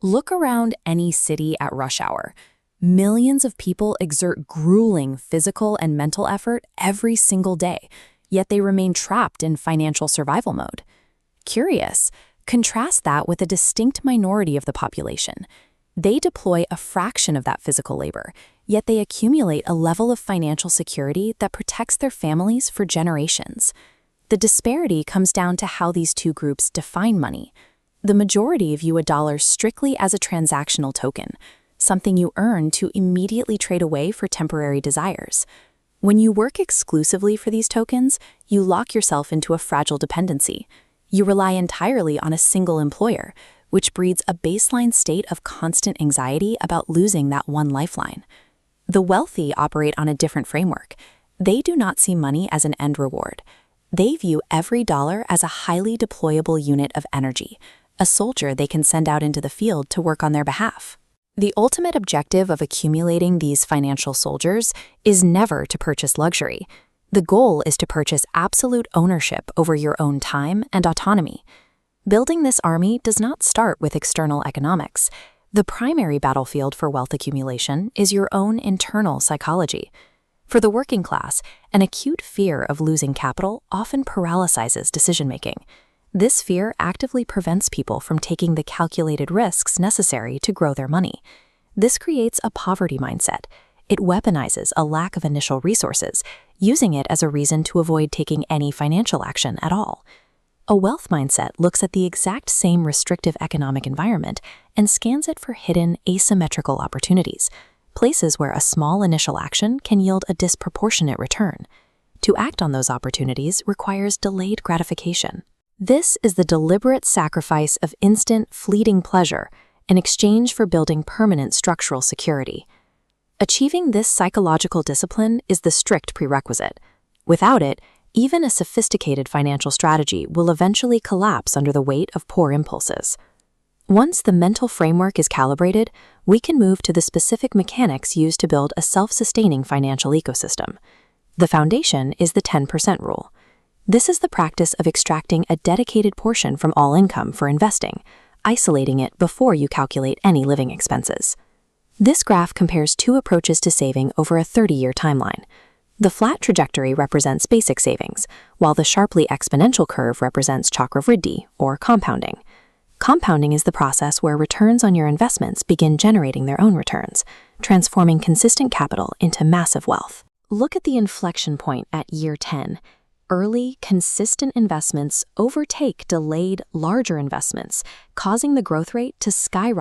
Look around any city at rush hour. Millions of people exert grueling physical and mental effort every single day, yet they remain trapped in financial survival mode. Curious, contrast that with a distinct minority of the population. They deploy a fraction of that physical labor, yet they accumulate a level of financial security that protects their families for generations. The disparity comes down to how these two groups define money. The majority view a dollar strictly as a transactional token, something you earn to immediately trade away for temporary desires. When you work exclusively for these tokens, you lock yourself into a fragile dependency. You rely entirely on a single employer, which breeds a baseline state of constant anxiety about losing that one lifeline. The wealthy operate on a different framework. They do not see money as an end reward. They view every dollar as a highly deployable unit of energy, a soldier they can send out into the field to work on their behalf. The ultimate objective of accumulating these financial soldiers is never to purchase luxury. The goal is to purchase absolute ownership over your own time and autonomy. Building this army does not start with external economics. The primary battlefield for wealth accumulation is your own internal psychology. For the working class, an acute fear of losing capital often paralyzes decision-making. This fear actively prevents people from taking the calculated risks necessary to grow their money. This creates a poverty mindset. It weaponizes a lack of initial resources, using it as a reason to avoid taking any financial action at all. A wealth mindset looks at the exact same restrictive economic environment and scans it for hidden asymmetrical opportunities, places where a small initial action can yield a disproportionate return. To act on those opportunities requires delayed gratification. This is the deliberate sacrifice of instant, fleeting pleasure in exchange for building permanent structural security. Achieving this psychological discipline is the strict prerequisite. Without it, even a sophisticated financial strategy will eventually collapse under the weight of poor impulses. Once the mental framework is calibrated, we can move to the specific mechanics used to build a self-sustaining financial ecosystem. The foundation is the 10% rule. This is the practice of extracting a dedicated portion from all income for investing, isolating it before you calculate any living expenses. This graph compares two approaches to saving over a 30-year timeline. The flat trajectory represents basic savings, while the sharply exponential curve represents Chakravriti, or compounding. Compounding is the process where returns on your investments begin generating their own returns, transforming consistent capital into massive wealth. Look at the inflection point at year 10. Early, consistent investments overtake delayed, larger investments, causing the growth rate to skyrocket.